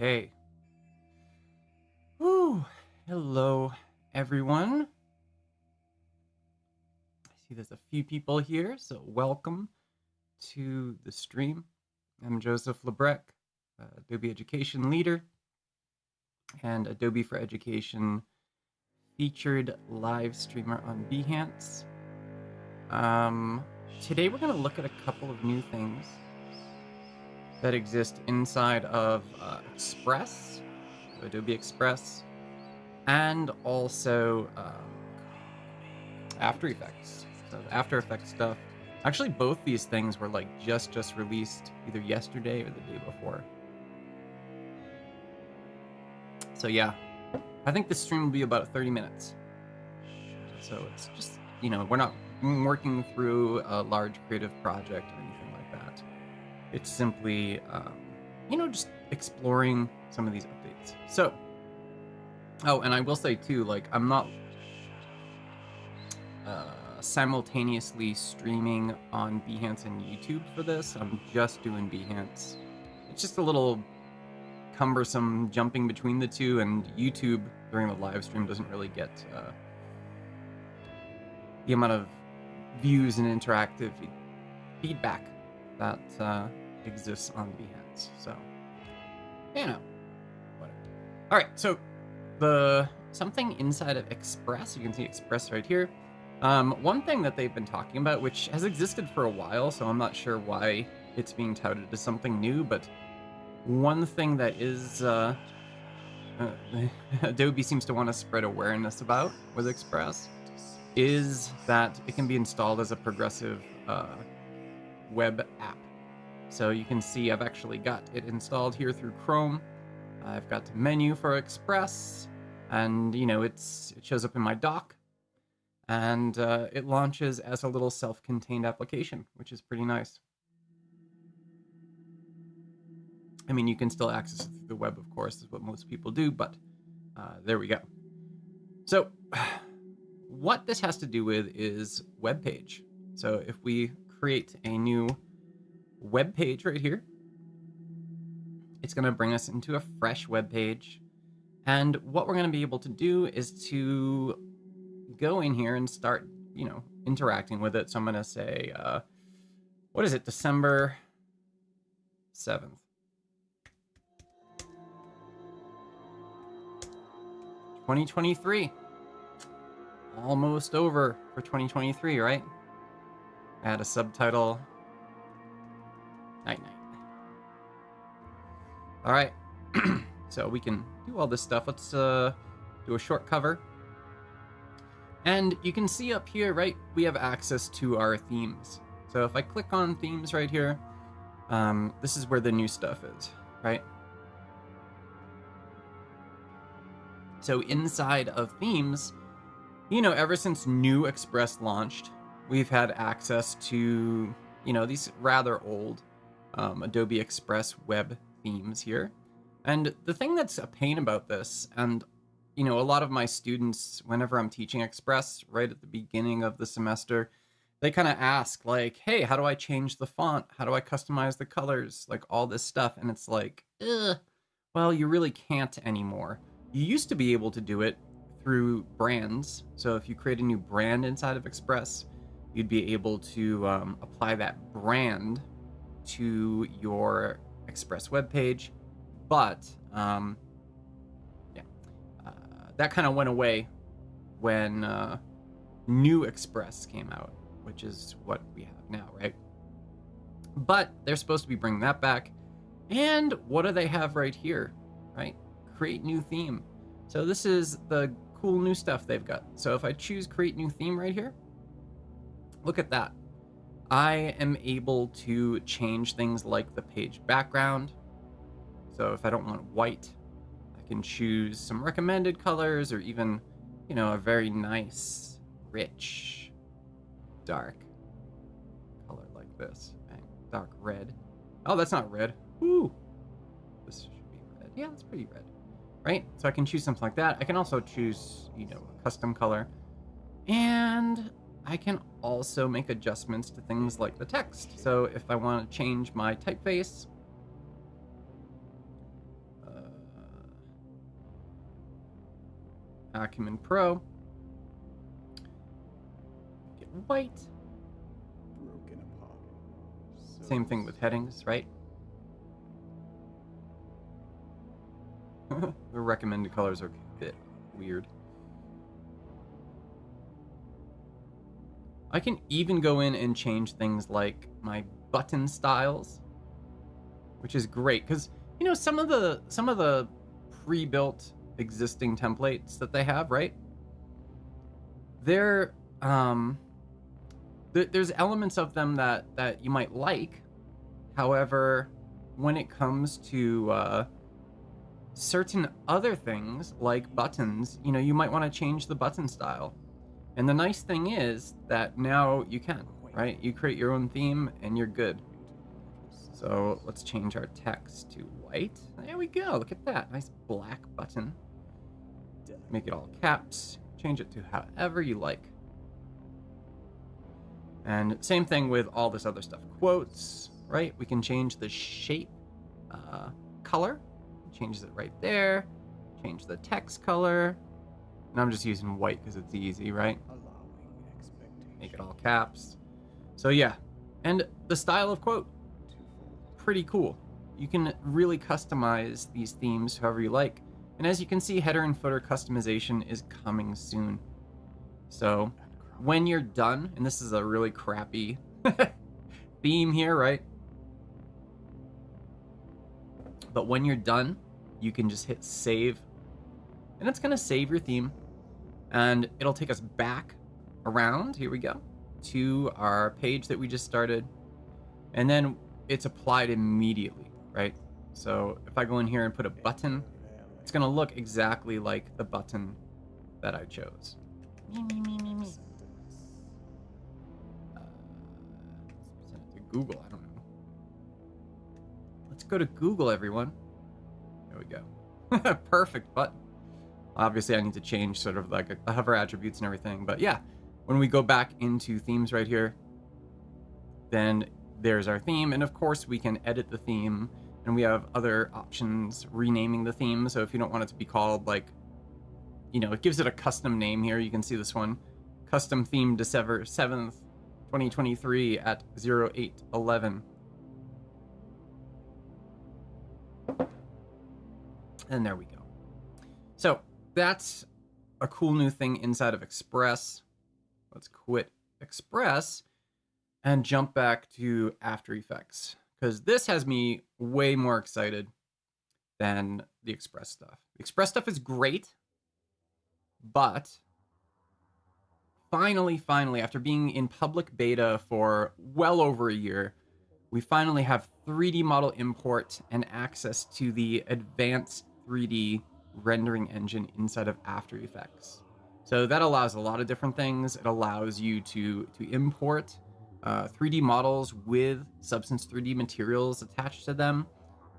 Okay. Woo. Hello, everyone. I see there's a few people here, so welcome to the stream. I'm Joseph Lebrec, Adobe Education Leader and Adobe for Education featured live streamer on Behance. Today we're going to look at a couple of new things that exist inside of Express, Adobe Express, and also After Effects. So the After Effects stuff. Actually, both these things were like just released either yesterday or the day before. So yeah, I think this stream will be about 30 minutes. So it's just, we're not working through a large creative project or anything like that. It's simply, just exploring some of these updates. So, oh, and I will say too, like, I'm not simultaneously streaming on Behance and YouTube for this. I'm just doing Behance. It's just a little cumbersome jumping between the two, and YouTube during the live stream doesn't really get the amount of views and interactive feedback that exists on Behance. So, whatever. All right, so something inside of Express, you can see Express right here. One thing that they've been talking about, which has existed for a while, so I'm not sure why it's being touted as something new, but one thing that is Adobe seems to want to spread awareness about with Express is that it can be installed as a progressive web app. So you can see I've actually got it installed here through Chrome. I've got the menu for Express, and it shows up in my dock, and it launches as a little self-contained application, which is pretty nice. I mean, you can still access it through the web, of course, is what most people do, but there we go. So what this has to do with is web page. So if we create a new web page right here, it's going to bring us into a fresh web page. And what we're going to be able to do is to go in here and start, interacting with it. So I'm going to say, what is it, December 7th. 2023. Almost over for 2023, right? Add a subtitle. Night night. All right. So we can do all this stuff. Let's do a short cover. And you can see up here, right, we have access to our themes. So if I click on themes right here, this is where the new stuff is, right? So inside of themes, ever since New Express launched, we've had access to, these rather old Adobe Express web themes here. And the thing that's a pain about this, and a lot of my students, whenever I'm teaching Express right at the beginning of the semester, they kind of ask like, hey, how do I change the font? How do I customize the colors? Like all this stuff. And it's like, well, you really can't anymore. You used to be able to do it through brands. So if you create a new brand inside of Express, you'd be able to apply that brand to your Express web page. But that kind of went away when New Express came out, which is what we have now, right? But they're supposed to be bringing that back. And what do they have right here, right? Create new theme. So this is the cool new stuff they've got. So if I choose create new theme right here, look at that. I am able to change things like the page background. So if I don't want white, I can choose some recommended colors, or even, a very nice, rich, dark color like this. Bang. Dark red. Oh, that's not red. Ooh. This should be red. Yeah, it's pretty red. Right? So I can choose something like that. I can also choose, a custom color. And I can also make adjustments to things like the text. So if I want to change my typeface, Acumen Pro. Get white. Broken apart. Same thing with headings, right? The recommended colors are a bit weird. I can even go in and change things like my button styles, which is great because you know some of the pre-built existing templates that they have, right? They're there's elements of them that you might like. However, when it comes to certain other things like buttons, you know, you might want to change the button style. And the nice thing is that now you can, right? You create your own theme and you're good. So let's change our text to white. There we go. Look at that. Nice black button. Make it all caps. Change it to however you like. And same thing with all this other stuff. Quotes, right? We can change the shape, color. Changes it right there. Change the text color. And I'm just using white because it's easy, right? Make it all caps. So yeah. And the style of quote, pretty cool. You can really customize these themes however you like. And as you can see, header and footer customization is coming soon. So when you're done, and this is a really crappy theme here, right? But when you're done, you can just hit save. And it's going to save your theme. And it'll take us back around, here we go, to our page that we just started. And then it's applied immediately, right? So if I go in here and put a button, it's going to look exactly like the button that I chose. Send it to Google, I don't know. Let's go to Google, everyone. There we go. Perfect button. Obviously, I need to change sort of like the hover attributes and everything. But yeah, when we go back into themes right here, then there's our theme. And of course, we can edit the theme. And we have other options renaming the theme. So if you don't want it to be called like, you know, it gives it a custom name here. You can see this one. Custom theme December 7th, 2023 at 0811. And there we go. So that's a cool new thing inside of Express. Let's quit Express and jump back to After Effects, because this has me way more excited than the Express stuff. The Express stuff is great, but finally, after being in public beta for well over a year, we finally have 3D model import and access to the advanced 3D rendering engine inside of After Effects. So that allows a lot of different things. It allows you to import 3D models with Substance 3D materials attached to them,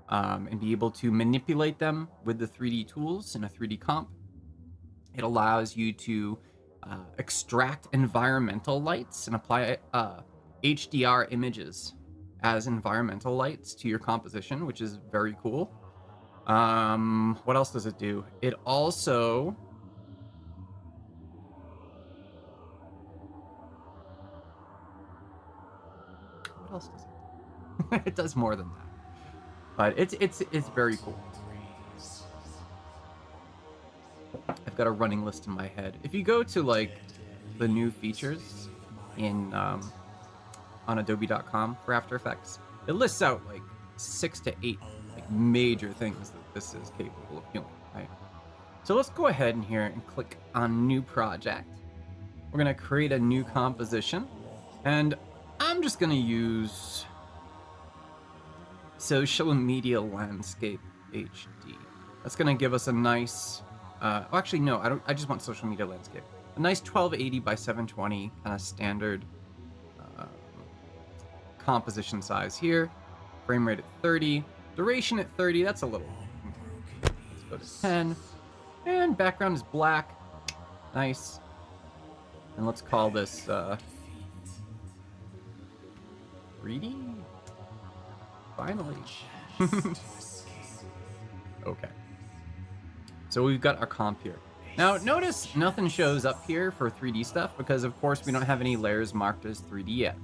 and be able to manipulate them with the 3D tools in a 3D comp. It allows you to extract environmental lights and apply HDR images as environmental lights to your composition, which is very cool. What else does it do? It also... What else does it do? It does more than that. But it's very cool. I've got a running list in my head. If you go to like the new features in on adobe.com for After Effects, it lists out like 6 to 8 like major things that this is capable of doing, right? So let's go ahead in here and click on new project. We're gonna create a new composition, and I'm just gonna use Social Media Landscape HD. That's gonna give us a nice, actually no, I just want Social Media Landscape. A nice 1280 by 720 kind of standard composition size here. Frame rate at 30, duration at 30, that's a little. Let's go to 10. And background is black. Nice. And let's call this 3D? Finally. Okay. So we've got our comp here. Now, notice nothing shows up here for 3D stuff because, of course, we don't have any layers marked as 3D yet.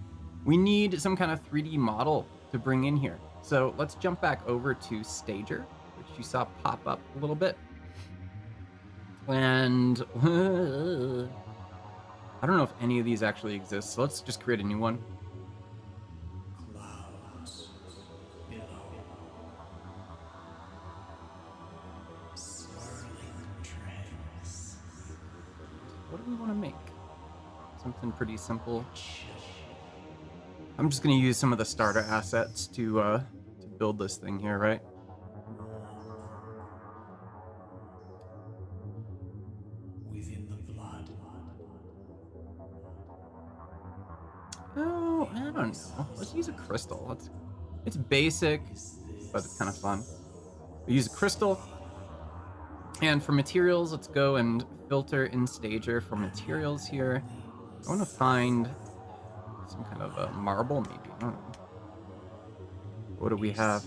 We need some kind of 3D model to bring in here. So let's jump back over to Stager, which you saw pop up a little bit. And I don't know if any of these actually exist, so let's just create a new one. Clouds below. Swirling trends. What do we want to make? Something pretty simple. I'm just going to use some of the starter assets to build this thing here, right? Within the blood. Oh, I don't know. Let's use a crystal. It's basic, but it's kind of fun. We use a crystal. And for materials, let's go and filter in Stager for materials here. I want to find some kind of a marble, maybe. I don't know. What do we have?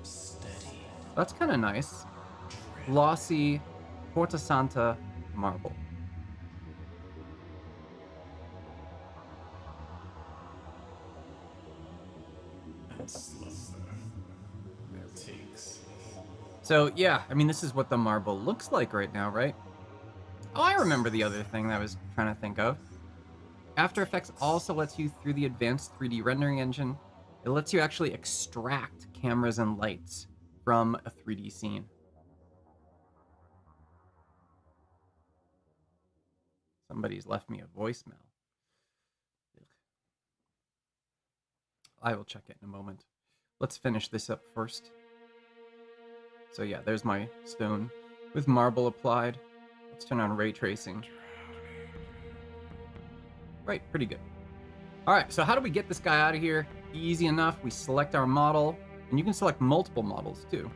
Steady. That's kind of nice. Glossy Porta Santa marble. And slumber takes. So yeah, I mean, this is what the marble looks like right now, right? Oh, I remember the other thing that I was trying to think of. After Effects also lets you, through the advanced 3D rendering engine, it lets you actually extract cameras and lights from a 3D scene. Somebody's left me a voicemail. I will check it in a moment. Let's finish this up first. So yeah, there's my stone with marble applied. Let's turn on ray tracing. Right, pretty good. All right, so how do we get this guy out of here? Easy enough. We select our model, and you can select multiple models too.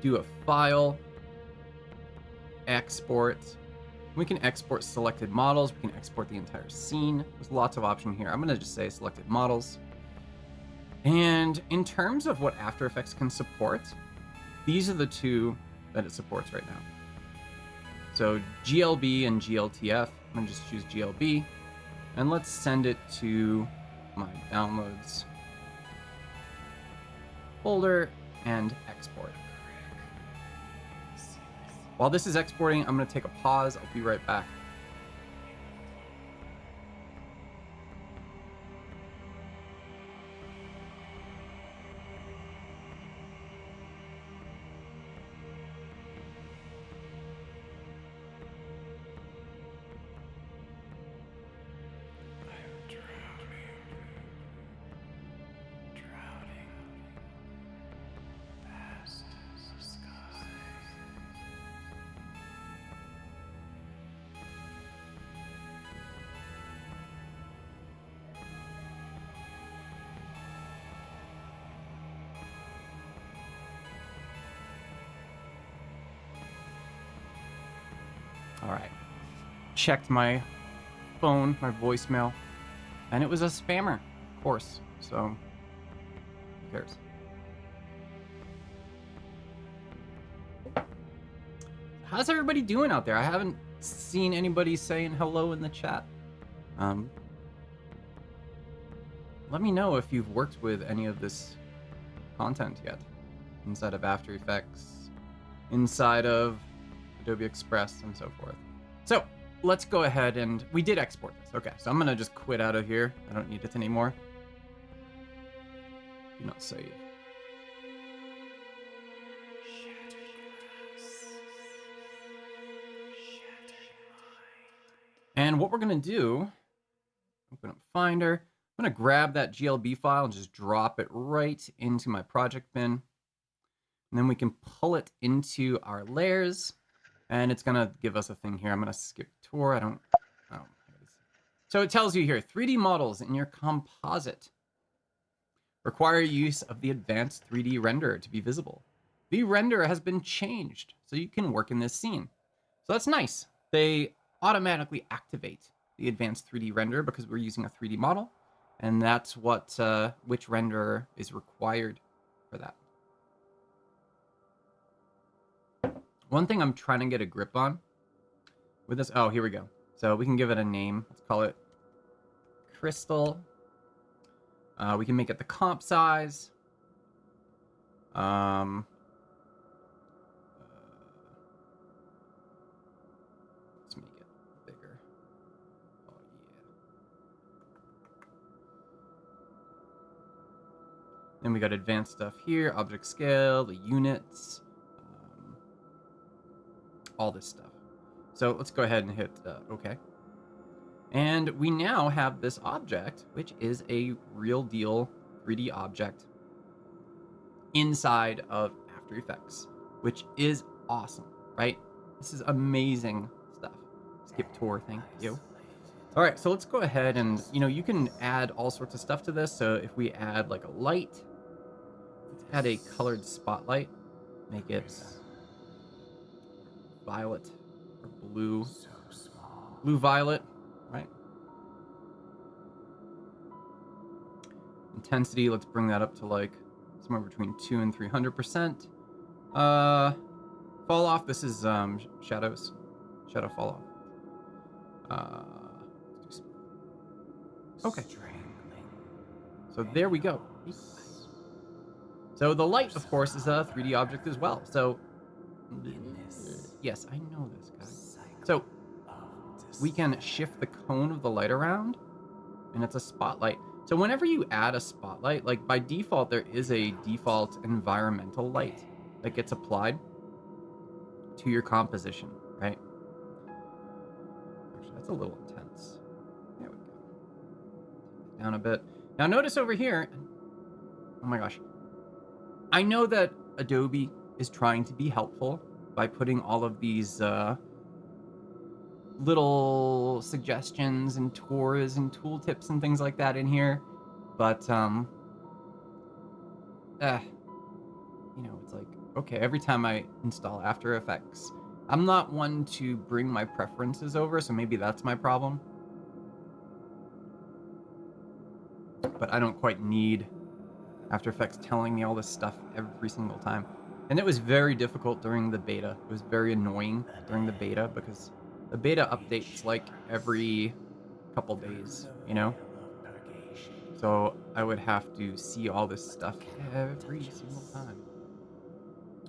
Do a file, export. We can export selected models. We can export the entire scene. There's lots of options here. I'm gonna just say selected models. And in terms of what After Effects can support, these are the two that it supports right now. So GLB and GLTF. I'm gonna just choose GLB, and let's send it to my downloads folder and export. While this is exporting, I'm gonna take a pause. I'll be right back. All right. Checked my phone, my voicemail, and it was a spammer, of course. So, who cares? How's everybody doing out there? I haven't seen anybody saying hello in the chat. Let me know if you've worked with any of this content yet inside of After Effects, inside of Adobe Express, and so forth. So let's go ahead and we did export this. Okay, so I'm gonna just quit out of here. I don't need it anymore. Do not save. And what we're gonna do, open up Finder. I'm gonna grab that GLB file and just drop it right into my project bin. And then we can pull it into our layers. And it's gonna give us a thing here. I'm gonna skip tour. So it tells you here, 3D models in your composite require use of the advanced 3D renderer to be visible. The renderer has been changed so you can work in this scene. So that's nice. They automatically activate the advanced 3D renderer because we're using a 3D model, and that's what which renderer is required for that. One thing I'm trying to get a grip on with this, oh, here we go. So we can give it a name. Let's call it Crystal. We can make it the comp size. Let's make it bigger. Oh, yeah. Then we got advanced stuff here, object scale, the units, all this stuff. So let's go ahead and hit OK. And we now have this object, which is a real deal 3D object inside of After Effects, which is awesome, right? This is amazing stuff. Skip tour, thank you. All right, so let's go ahead and, you can add all sorts of stuff to this. So if we add like a light, let's add a colored spotlight, make it violet or blue, blue-violet, right? Intensity, let's bring that up to like somewhere between 200 and 300%. Fall off, this is shadows, shadow fall off. Okay. So there we go. So the light, of course, is a 3D object as well. So yes, I know this guy. So we can shift the cone of the light around, and it's a spotlight. So whenever you add a spotlight, like by default, there is a default environmental light that gets applied to your composition, right? Actually, that's a little intense. There we go. Down a bit. Now notice over here, oh my gosh. I know that Adobe is trying to be helpful by putting all of these little suggestions and tours and tooltips and things like that in here, but it's like, okay, every time I install After Effects, I'm not one to bring my preferences over, so maybe that's my problem. But I don't quite need After Effects telling me all this stuff every single time. And it was very difficult during the beta. It was very annoying during the beta because the beta updates like every couple days, So I would have to see all this stuff every single time.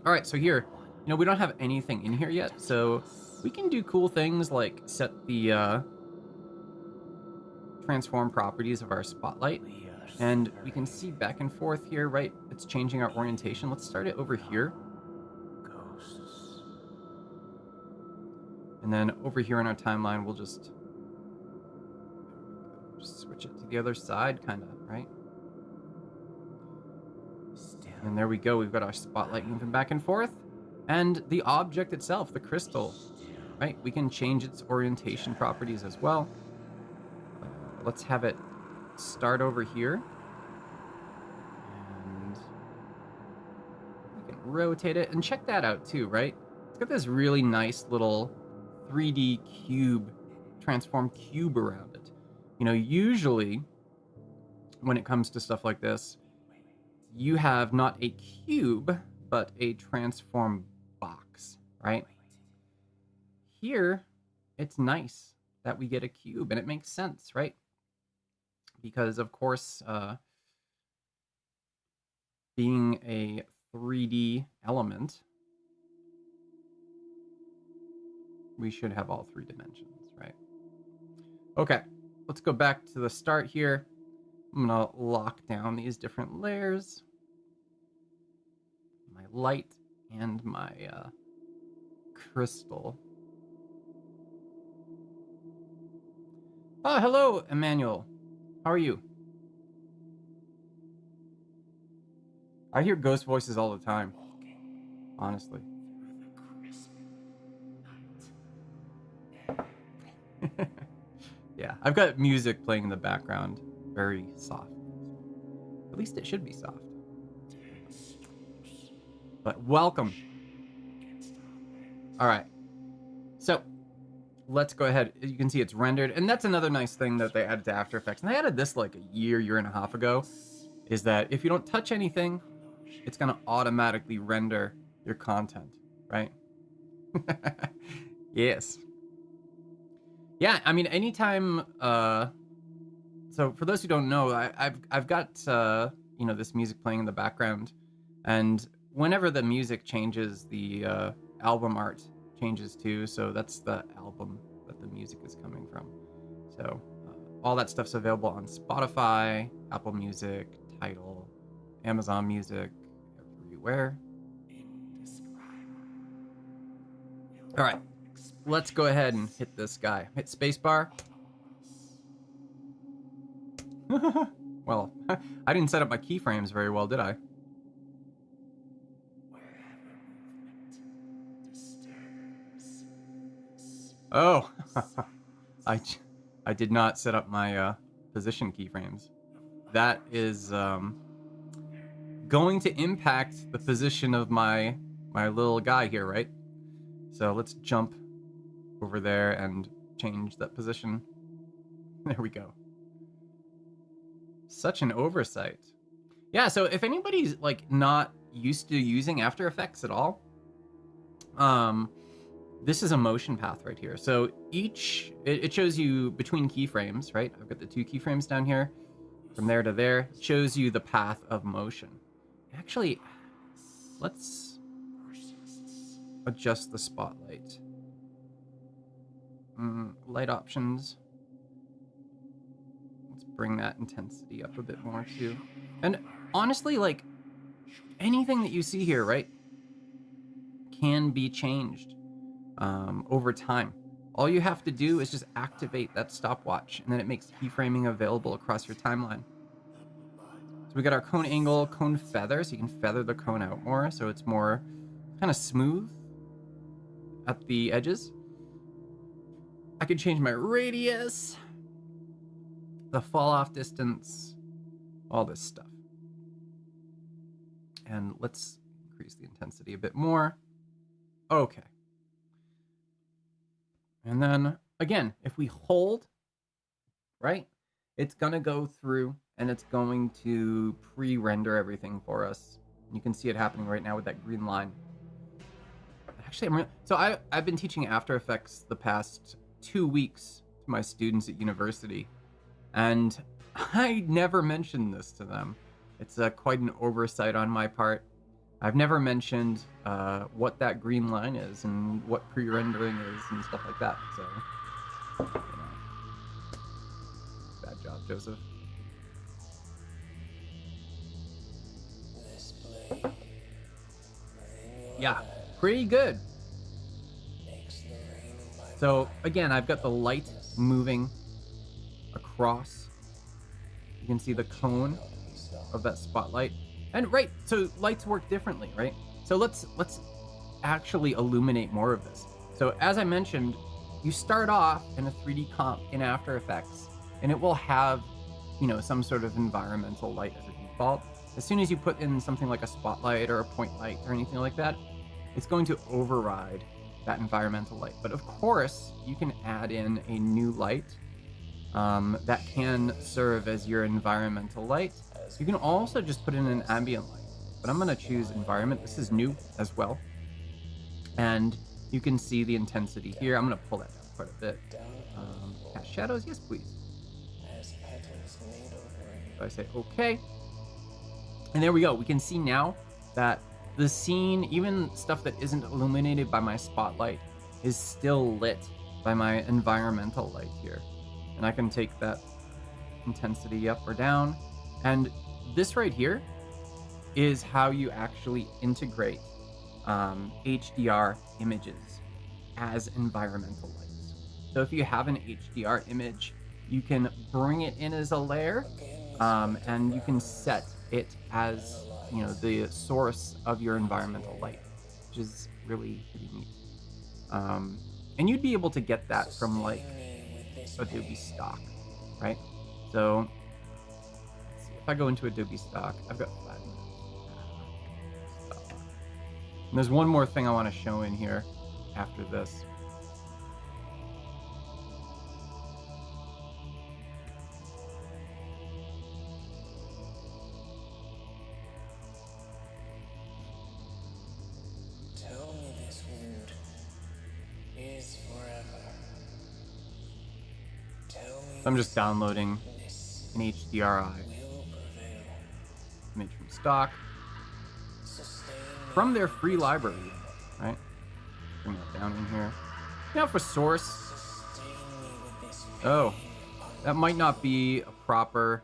All right, so here, we don't have anything in here yet, so we can do cool things like set the transform properties of our spotlight. And we can see back and forth here, right? It's changing our orientation. Let's start it over here. And then over here on our timeline, we'll just switch it to the other side, kind of, right? And there we go. We've got our spotlight moving back and forth. And the object itself, the crystal, right? We can change its orientation properties as well. Let's have it start over here. And we can rotate it. And check that out too, right? It's got this really nice little 3D cube, transform cube around it. Usually when it comes to stuff like this, you have not a cube, but a transform box, right? Here, it's nice that we get a cube, and it makes sense, right? Because, of course, being a 3D element, we should have all 3 dimensions, right? Okay, let's go back to the start here. I'm gonna lock down these different layers. My light and my crystal. Oh, hello, Emmanuel. How are you? I hear ghost voices all the time, honestly. Yeah, I've got music playing in the background, very soft. At least it should be soft. But welcome. All right. So let's go ahead. You can see it's rendered. And that's another nice thing that they added to After Effects. And they added this like a year and a half ago, is that if you don't touch anything, it's going to automatically render your content, right? Yes. Yeah, I mean, anytime. So for those who don't know, I've got this music playing in the background, and whenever the music changes, the album art changes too. So that's the album that the music is coming from. So all that stuff's available on Spotify, Apple Music, Tidal, Amazon Music, everywhere. All right, let's go ahead and hit this guy. Hit spacebar. Well, I didn't set up my keyframes very well, did I? Oh, I did not set up my position keyframes. That is going to impact the position of my little guy here, right? So let's jump over there and change that position. There we go. Such an oversight. Yeah, so if anybody's like not used to using After Effects at all, this is a motion path right here. So it shows you between keyframes, right? I've got the 2 keyframes down here. From there to there, it shows you the path of motion. Actually, let's adjust the spotlight. Light options. Let's bring that intensity up a bit more too. And honestly, like anything that you see here, right, can be changed over time. All you have to do is just activate that stopwatch, and then it makes keyframing available across your timeline. So we got our cone angle, cone feather, so you can feather the cone out more, so it's more kind of smooth at the edges. I can change my radius, the fall off distance, all this stuff. And let's increase the intensity a bit more. Okay. And then again, if we hold, right, it's going to go through and it's going to pre-render everything for us. You can see it happening right now with that green line. Actually, I've been teaching After Effects the past 2 weeks to my students at university, and I never mentioned this to them. It's quite an oversight on my part. I've never mentioned what that green line is and what pre-rendering is and stuff like that. So, bad job, Joseph. Yeah, pretty good. So again, I've got the light moving across. You can see the cone of that spotlight. And right, so lights work differently, right? So let's actually illuminate more of this. So as I mentioned, you start off in a 3D comp in After Effects, and it will have, some sort of environmental light as a default. As soon as you put in something like a spotlight or a point light or anything like that, it's going to override that environmental light. But of course, you can add in a new light that can serve as your environmental light. You can also just put in an ambient light, but I'm going to choose environment. This is new as well. And you can see the intensity here. I'm going to pull that down quite a bit. Cast shadows, yes, please. So I say okay. And there we go. We can see now that the scene, even stuff that isn't illuminated by my spotlight, is still lit by my environmental light here. And I can take that intensity up or down. And this right here is how you actually integrate HDR images as environmental lights. So if you have an HDR image, you can bring it in as a layer, and you can set it as the source of your environmental light, which is really neat. And you'd be able to get that from like Adobe Stock, right? So let's see, if I go into Adobe Stock, I've got flat. And there's one more thing I want to show in here after this. So I'm just downloading an HDRI image from stock from their free library, right? Bring that down in here. Now for source. Oh, that might not be a proper.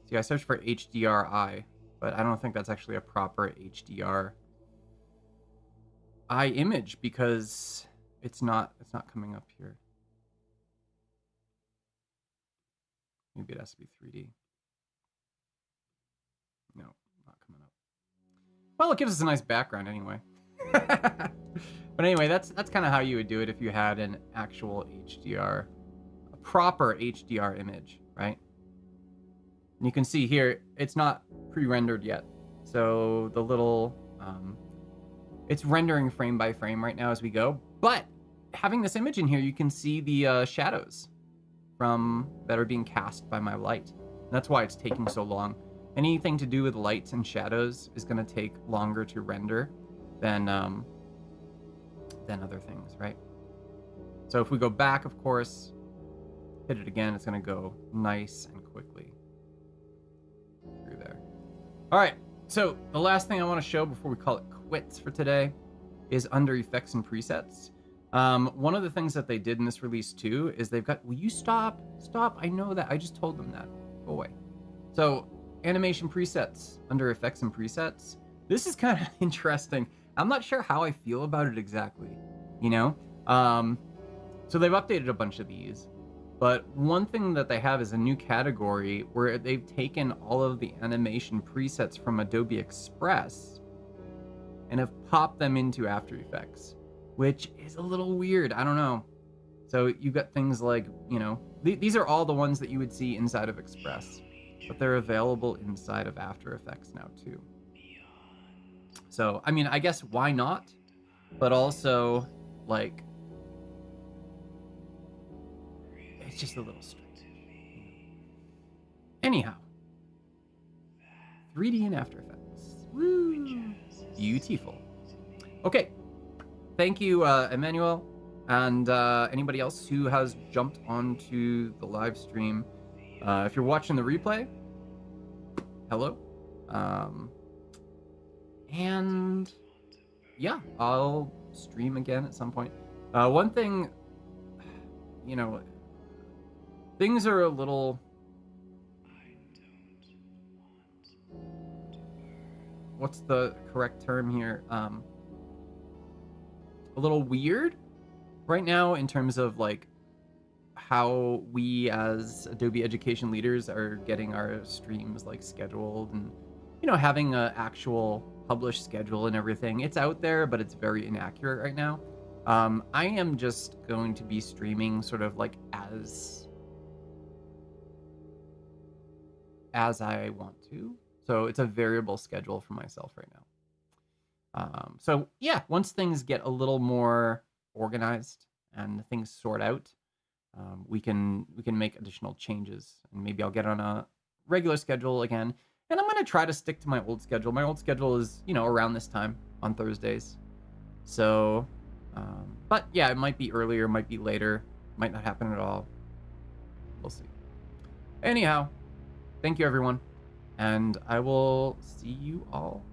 See, I searched for HDRI, but I don't think that's actually a proper HDRI image because it's not coming up here. Maybe it has to be 3D. No, not coming up. Well, it gives us a nice background anyway. But anyway, that's kind of how you would do it if you had an actual HDR, a proper HDR image, right? And you can see here, it's not pre-rendered yet. So the little, it's rendering frame by frame right now as we go. But having this image in here, you can see the shadows that are being cast by my light. And that's why it's taking so long. Anything to do with lights and shadows is going to take longer to render than other things, right? So if we go back, of course, hit it again, it's going to go nice and quickly through there. All right, so the last thing I want to show before we call it quits for today is under effects and presets. One of the things that they did in this release too is they've got, will you stop? I know that. I just told them that. Go away. So animation presets under effects and presets. This is kind of interesting. I'm not sure how I feel about it exactly, you know? So they've updated a bunch of these, but one thing that they have is a new category where they've taken all of the animation presets from Adobe Express and have popped them into After Effects, which is a little weird. I don't know. So you've got things like, you know, these are all the ones that you would see inside of Express, but they're available inside of After Effects now too. So, I mean, I guess why not? But also, like, it's just a little strange. Anyhow, 3D in After Effects. Woo! Beautiful. Okay. Thank you, Emmanuel, and anybody else who has jumped onto the live stream. If you're watching the replay, hello. And yeah, I'll stream again at some point. One thing, you know, things are a little... What's the correct term here? A little weird right now in terms of like how we as Adobe education leaders are getting our streams like scheduled and, you know, having a actual published schedule and everything. It's out there, but it's very inaccurate right now. I am just going to be streaming sort of like as I want to. So it's a variable schedule for myself right now. So yeah, once things get a little more organized and things sort out, we can make additional changes, and maybe I'll get on a regular schedule again. And I'm going to try to stick to my old schedule. My old schedule is, you know, around this time on Thursdays. So, but yeah, it might be earlier, might be later, might not happen at all. We'll see. Anyhow, thank you everyone, and I will see you all